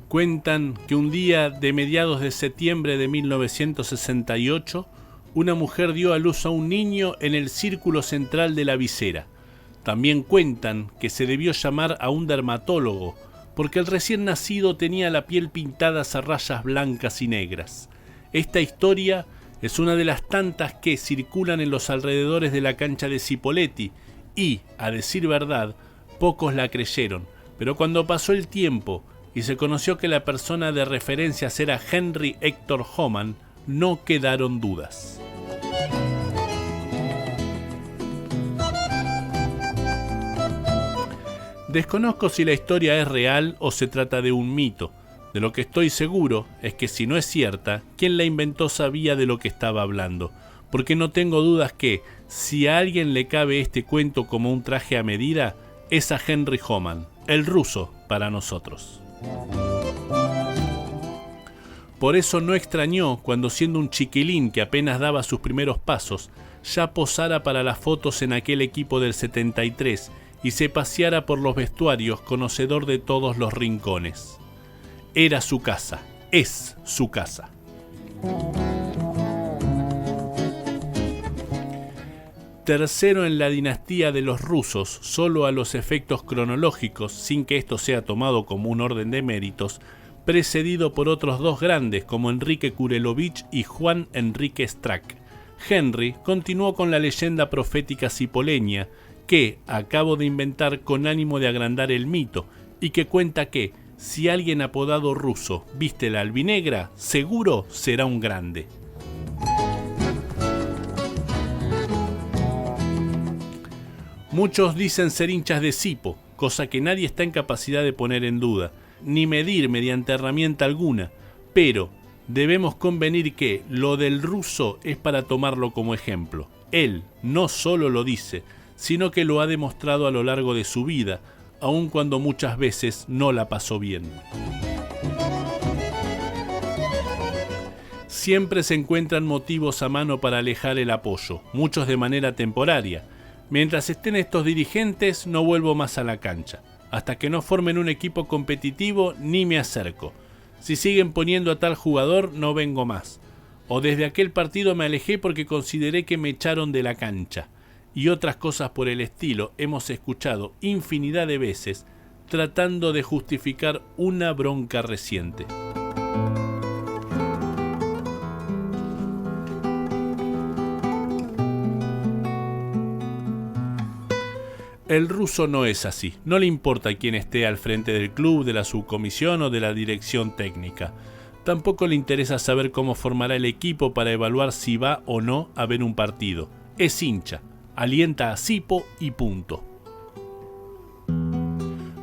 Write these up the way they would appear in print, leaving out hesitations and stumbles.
Cuentan que un día de mediados de septiembre de 1968, una mujer dio a luz a un niño en el círculo central de la visera. También cuentan que se debió llamar a un dermatólogo, porque el recién nacido tenía la piel pintada a rayas blancas y negras. Esta historia es una de las tantas que circulan en los alrededores de la cancha de Cipolletti y, a decir verdad, pocos la creyeron, pero cuando pasó el tiempo y se conoció que la persona de referencias era Henry Hector Homan, no quedaron dudas. Desconozco si la historia es real o se trata de un mito. De lo que estoy seguro es que si no es cierta, quien la inventó sabía de lo que estaba hablando, porque no tengo dudas que, si a alguien le cabe este cuento como un traje a medida, es a Henry Homan, el ruso para nosotros. Por eso no extrañó cuando, siendo un chiquilín que apenas daba sus primeros pasos, ya posara para las fotos en aquel equipo del 73 y se paseara por los vestuarios conocedor de todos los rincones. Era su casa, es su casa. Tercero en la dinastía de los rusos, solo a los efectos cronológicos, sin que esto sea tomado como un orden de méritos, precedido por otros dos grandes como Enrique Kurelovich y Juan Enrique Strack. Henry continuó con la leyenda profética cipoleña que acabo de inventar con ánimo de agrandar el mito y que cuenta que si alguien apodado ruso viste la albinegra, seguro será un grande. Muchos dicen ser hinchas de Cipo, cosa que nadie está en capacidad de poner en duda, ni medir mediante herramienta alguna, pero debemos convenir que lo del ruso es para tomarlo como ejemplo. Él no solo lo dice, sino que lo ha demostrado a lo largo de su vida, aun cuando muchas veces no la pasó bien. Siempre se encuentran motivos a mano para alejar el apoyo, muchos de manera temporaria. Mientras estén estos dirigentes, no vuelvo más a la cancha. Hasta que no formen un equipo competitivo, ni me acerco. Si siguen poniendo a tal jugador, no vengo más. O desde aquel partido me alejé porque consideré que me echaron de la cancha. Y otras cosas por el estilo hemos escuchado infinidad de veces tratando de justificar una bronca reciente. El ruso no es así, no le importa quién esté al frente del club, de la subcomisión o de la dirección técnica. Tampoco le interesa saber cómo formará el equipo para evaluar si va o no a ver un partido. Es hincha, alienta a Cipo y punto.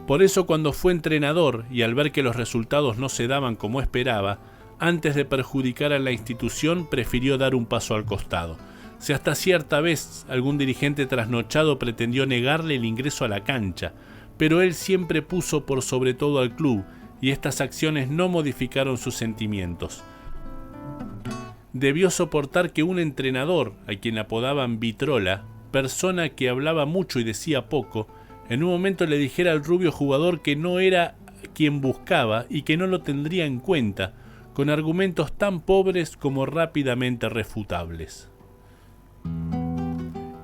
Por eso cuando fue entrenador y al ver que los resultados no se daban como esperaba, antes de perjudicar a la institución prefirió dar un paso al costado. Si hasta cierta vez algún dirigente trasnochado pretendió negarle el ingreso a la cancha, pero él siempre puso por sobre todo al club y estas acciones no modificaron sus sentimientos. Debió soportar que un entrenador, a quien apodaban Vitrola, persona que hablaba mucho y decía poco, en un momento le dijera al rubio jugador que no era quien buscaba y que no lo tendría en cuenta, con argumentos tan pobres como rápidamente refutables.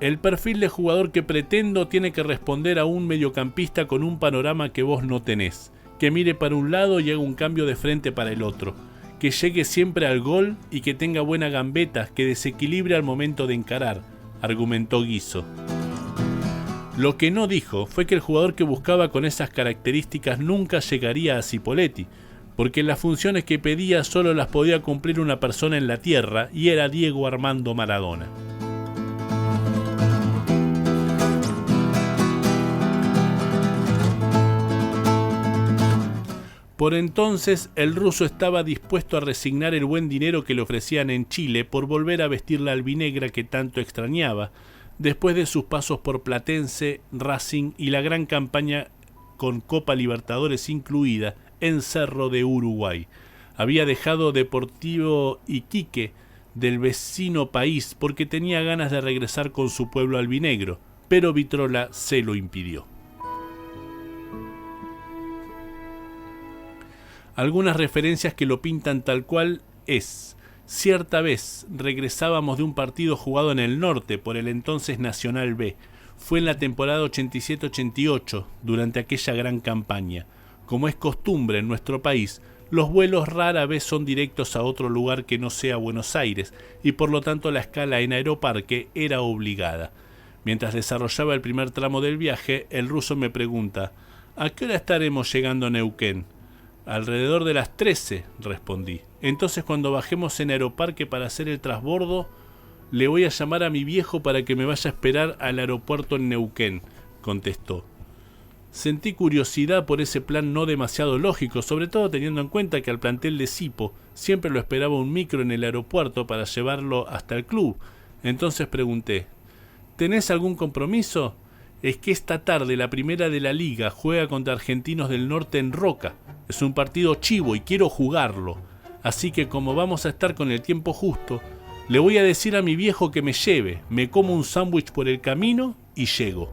El perfil de jugador que pretendo tiene que responder a un mediocampista con un panorama que vos no tenés, que mire para un lado y haga un cambio de frente para el otro, que llegue siempre al gol y que tenga buena gambeta, que desequilibre al momento de encarar, argumentó Guizo. Lo que no dijo fue que el jugador que buscaba con esas características nunca llegaría a Cipolletti, porque las funciones que pedía solo las podía cumplir una persona en la tierra y era Diego Armando Maradona. Por entonces, el ruso estaba dispuesto a resignar el buen dinero que le ofrecían en Chile por volver a vestir la albinegra que tanto extrañaba, después de sus pasos por Platense, Racing y la gran campaña con Copa Libertadores incluida en Cerro de Uruguay. Había dejado Deportivo Iquique del vecino país porque tenía ganas de regresar con su pueblo albinegro, pero Vitrola se lo impidió. Algunas referencias que lo pintan tal cual es: cierta vez regresábamos de un partido jugado en el norte por el entonces Nacional B. Fue en la temporada 87-88, durante aquella gran campaña. Como es costumbre en nuestro país, los vuelos rara vez son directos a otro lugar que no sea Buenos Aires, y por lo tanto la escala en Aeroparque era obligada. Mientras desarrollaba el primer tramo del viaje, el ruso me pregunta: ¿a qué hora estaremos llegando a Neuquén? Alrededor de las 13, respondí. Entonces, cuando bajemos en Aeroparque para hacer el transbordo, le voy a llamar a mi viejo para que me vaya a esperar al aeropuerto en Neuquén, contestó. Sentí curiosidad por ese plan no demasiado lógico, sobre todo teniendo en cuenta que al plantel de Sipo siempre lo esperaba un micro en el aeropuerto para llevarlo hasta el club. Entonces pregunté: ¿tenés algún compromiso? Es que esta tarde la primera de la liga juega contra Argentinos del Norte en Roca. Es un partido chivo y quiero jugarlo. Así que como vamos a estar con el tiempo justo, le voy a decir a mi viejo que me lleve, me como un sándwich por el camino y llego.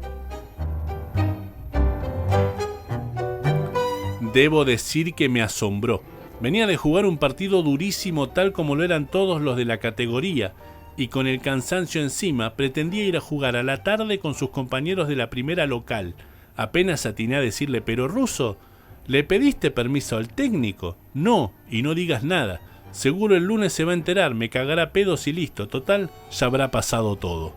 Debo decir que me asombró. Venía de jugar un partido durísimo tal como lo eran todos los de la categoría, y con el cansancio encima pretendía ir a jugar a la tarde con sus compañeros de la primera local. Apenas atiné a decirle: pero ruso, ¿le pediste permiso al técnico? No, y no digas nada. Seguro el lunes se va a enterar, me cagará pedos y listo. Total, ya habrá pasado todo.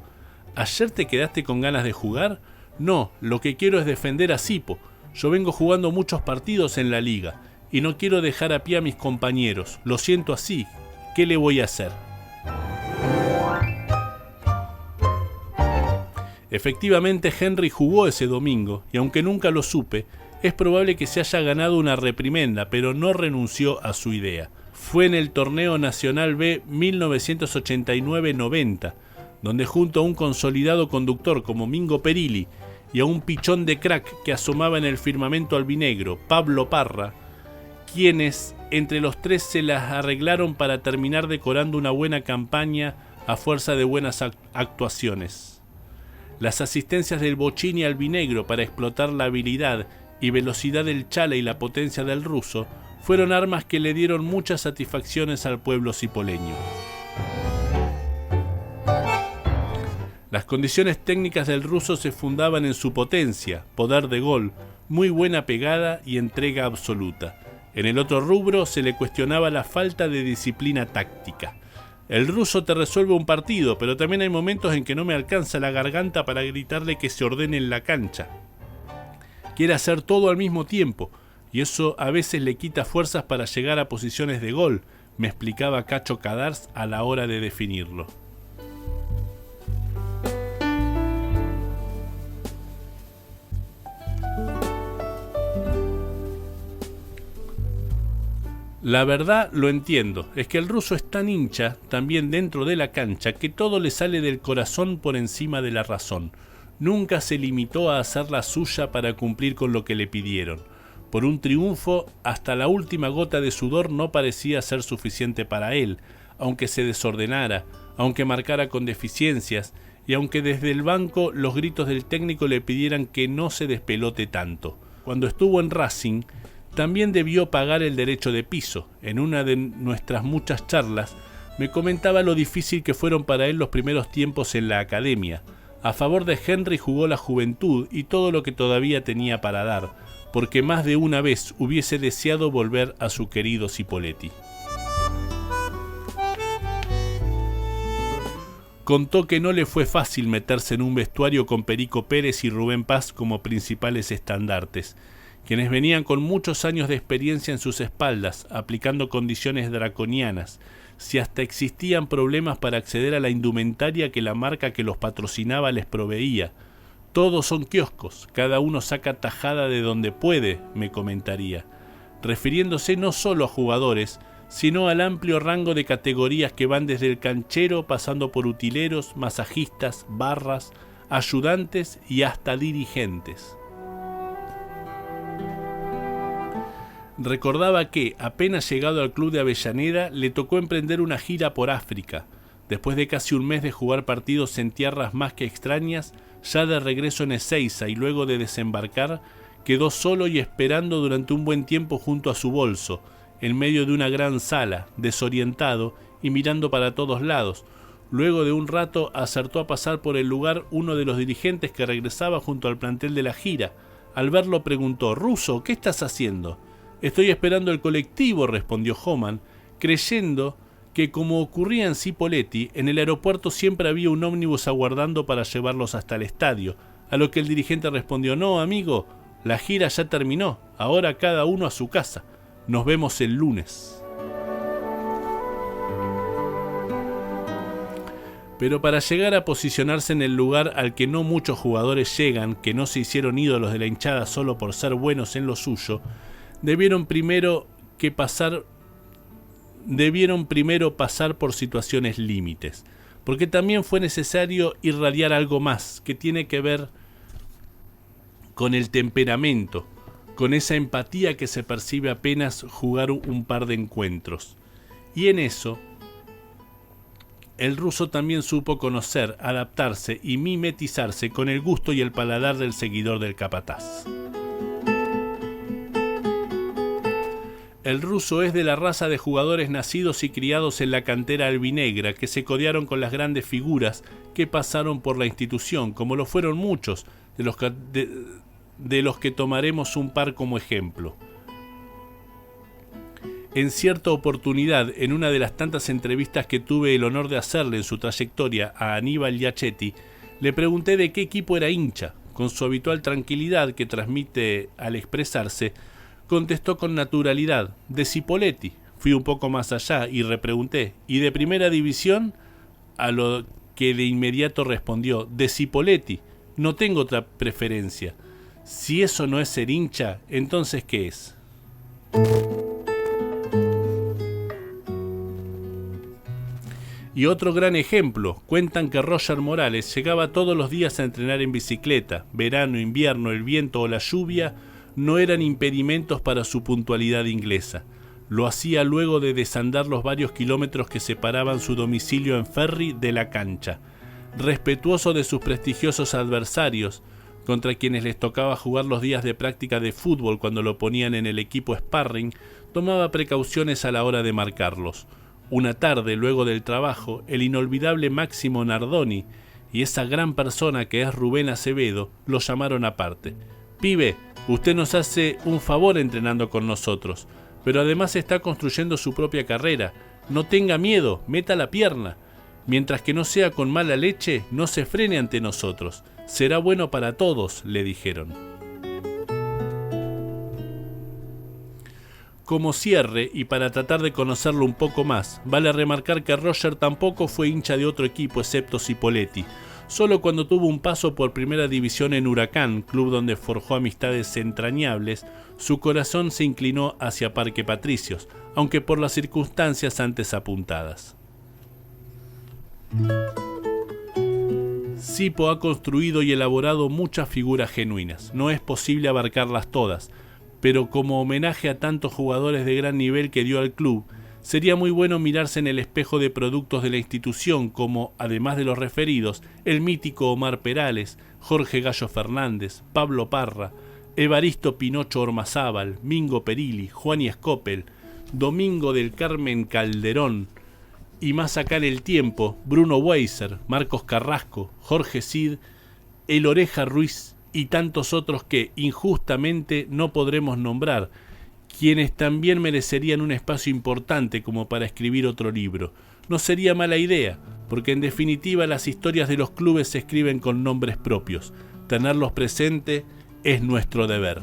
¿Ayer te quedaste con ganas de jugar? No, lo que quiero es defender a Sipo. Yo vengo jugando muchos partidos en la liga y no quiero dejar a pie a mis compañeros. Lo siento así. ¿Qué le voy a hacer? Efectivamente, Henry jugó ese domingo y aunque nunca lo supe, es probable que se haya ganado una reprimenda, pero no renunció a su idea. Fue en el torneo Nacional B 1989-90, donde junto a un consolidado conductor como Mingo Perilli y a un pichón de crack que asomaba en el firmamento albinegro, Pablo Parra, quienes entre los tres se las arreglaron para terminar decorando una buena campaña a fuerza de buenas actuaciones. Las asistencias del Bocini albinegro para explotar la habilidad y velocidad del Chala y la potencia del ruso fueron armas que le dieron muchas satisfacciones al pueblo cipoleño. Las condiciones técnicas del ruso se fundaban en su potencia, poder de gol, muy buena pegada y entrega absoluta. En el otro rubro se le cuestionaba la falta de disciplina táctica. El ruso te resuelve un partido, pero también hay momentos en que no me alcanza la garganta para gritarle que se ordene en la cancha. Quiere hacer todo al mismo tiempo, y eso a veces le quita fuerzas para llegar a posiciones de gol, me explicaba Cacho Cadars a la hora de definirlo. La verdad lo entiendo, es que el ruso es tan hincha, también dentro de la cancha, que todo le sale del corazón por encima de la razón. Nunca se limitó a hacer la suya para cumplir con lo que le pidieron. Por un triunfo, hasta la última gota de sudor no parecía ser suficiente para él, aunque se desordenara, aunque marcara con deficiencias, y aunque desde el banco los gritos del técnico le pidieran que no se despelote tanto. Cuando estuvo en Racing, también debió pagar el derecho de piso. En una de nuestras muchas charlas, me comentaba lo difícil que fueron para él los primeros tiempos en la academia. A favor de Henry jugó la juventud y todo lo que todavía tenía para dar, porque más de una vez hubiese deseado volver a su querido Cipolletti. Contó que no le fue fácil meterse en un vestuario con Perico Pérez y Rubén Paz como principales estandartes, quienes venían con muchos años de experiencia en sus espaldas, aplicando condiciones draconianas, si hasta existían problemas para acceder a la indumentaria que la marca que los patrocinaba les proveía. Todos son kioscos, cada uno saca tajada de donde puede, me comentaría, refiriéndose no solo a jugadores, sino al amplio rango de categorías que van desde el canchero pasando por utileros, masajistas, barras, ayudantes y hasta dirigentes. Recordaba que, apenas llegado al club de Avellaneda, le tocó emprender una gira por África. Después de casi un mes de jugar partidos en tierras más que extrañas, ya de regreso en Ezeiza y luego de desembarcar, quedó solo y esperando durante un buen tiempo junto a su bolso, en medio de una gran sala, desorientado y mirando para todos lados. Luego de un rato acertó a pasar por el lugar uno de los dirigentes que regresaba junto al plantel de la gira. Al verlo preguntó: «Russo, ¿qué estás haciendo?». «Estoy esperando el colectivo», respondió Homan, creyendo que, como ocurría en Cipolletti, en el aeropuerto siempre había un ómnibus aguardando para llevarlos hasta el estadio, a lo que el dirigente respondió: «No, amigo, la gira ya terminó, ahora cada uno a su casa. Nos vemos el lunes». Pero para llegar a posicionarse en el lugar al que no muchos jugadores llegan, que no se hicieron ídolos de la hinchada solo por ser buenos en lo suyo, debieron primero pasar por situaciones límites, porque también fue necesario irradiar algo más que tiene que ver con el temperamento, con esa empatía que se percibe apenas jugar un par de encuentros. Y en eso, el ruso también supo conocer, adaptarse y mimetizarse con el gusto y el paladar del seguidor del capataz. El ruso es de la raza de jugadores nacidos y criados en la cantera albinegra, que se codearon con las grandes figuras que pasaron por la institución, como lo fueron muchos de los que tomaremos un par como ejemplo. En cierta oportunidad, en una de las tantas entrevistas que tuve el honor de hacerle en su trayectoria a Aníbal Giachetti, le pregunté de qué equipo era hincha. Con su habitual tranquilidad que transmite al expresarse, contestó con naturalidad: «De Cipolletti». Fui un poco más allá y repregunté: «¿Y de primera división?», a lo que de inmediato respondió: «De Cipolletti, no tengo otra preferencia». Si eso no es ser hincha, entonces ¿qué es? Y otro gran ejemplo, cuentan que Roger Morales llegaba todos los días a entrenar en bicicleta. Verano, invierno, el viento o la lluvia no eran impedimentos para su puntualidad inglesa. Lo hacía luego de desandar los varios kilómetros que separaban su domicilio en ferry de la cancha. Respetuoso de sus prestigiosos adversarios, contra quienes les tocaba jugar los días de práctica de fútbol cuando lo ponían en el equipo sparring, tomaba precauciones a la hora de marcarlos. Una tarde, luego del trabajo, el inolvidable Máximo Nardoni y esa gran persona que es Rubén Acevedo lo llamaron aparte. «Pibe, usted nos hace un favor entrenando con nosotros, pero además está construyendo su propia carrera. No tenga miedo, meta la pierna. Mientras que no sea con mala leche, no se frene ante nosotros. Será bueno para todos», le dijeron. Como cierre, y para tratar de conocerlo un poco más, vale remarcar que Roger tampoco fue hincha de otro equipo excepto Cipolletti. Solo cuando tuvo un paso por primera división en Huracán, club donde forjó amistades entrañables, su corazón se inclinó hacia Parque Patricios, aunque por las circunstancias antes apuntadas. Cipo ha construido y elaborado muchas figuras genuinas. No es posible abarcarlas todas, pero como homenaje a tantos jugadores de gran nivel que dio al club, sería muy bueno mirarse en el espejo de productos de la institución como, además de los referidos, el mítico Omar Perales, Jorge Gallo Fernández, Pablo Parra, Evaristo Pinocho Ormazábal, Mingo Perilli, Juan Escopel, Domingo del Carmen Calderón, y más acá en el tiempo, Bruno Weiser, Marcos Carrasco, Jorge Cid, El Oreja Ruiz y tantos otros que injustamente no podremos nombrar, quienes también merecerían un espacio importante como para escribir otro libro. No sería mala idea, porque en definitiva las historias de los clubes se escriben con nombres propios. Tenerlos presente es nuestro deber.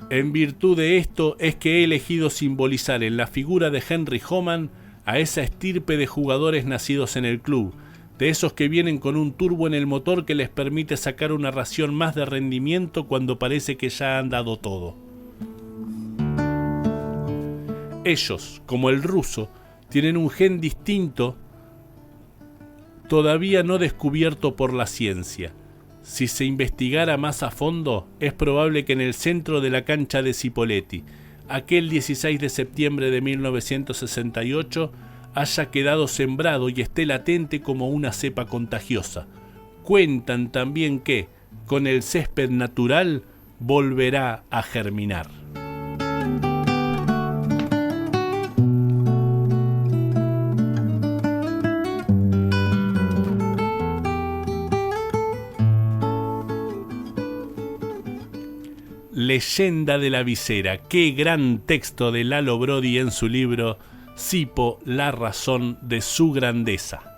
En virtud de esto es que he elegido simbolizar en la figura de Henry Homan a esa estirpe de jugadores nacidos en el club, de esos que vienen con un turbo en el motor que les permite sacar una ración más de rendimiento cuando parece que ya han dado todo. Ellos, como el ruso, tienen un gen distinto todavía no descubierto por la ciencia. Si se investigara más a fondo, es probable que en el centro de la cancha de Cipolletti, aquel 16 de septiembre de 1968, haya quedado sembrado y esté latente como una cepa contagiosa. Cuentan también que, con el césped natural, volverá a germinar. Leyenda de la visera. Qué gran texto de Lalo Brodi en su libro Sipo, la razón de su grandeza.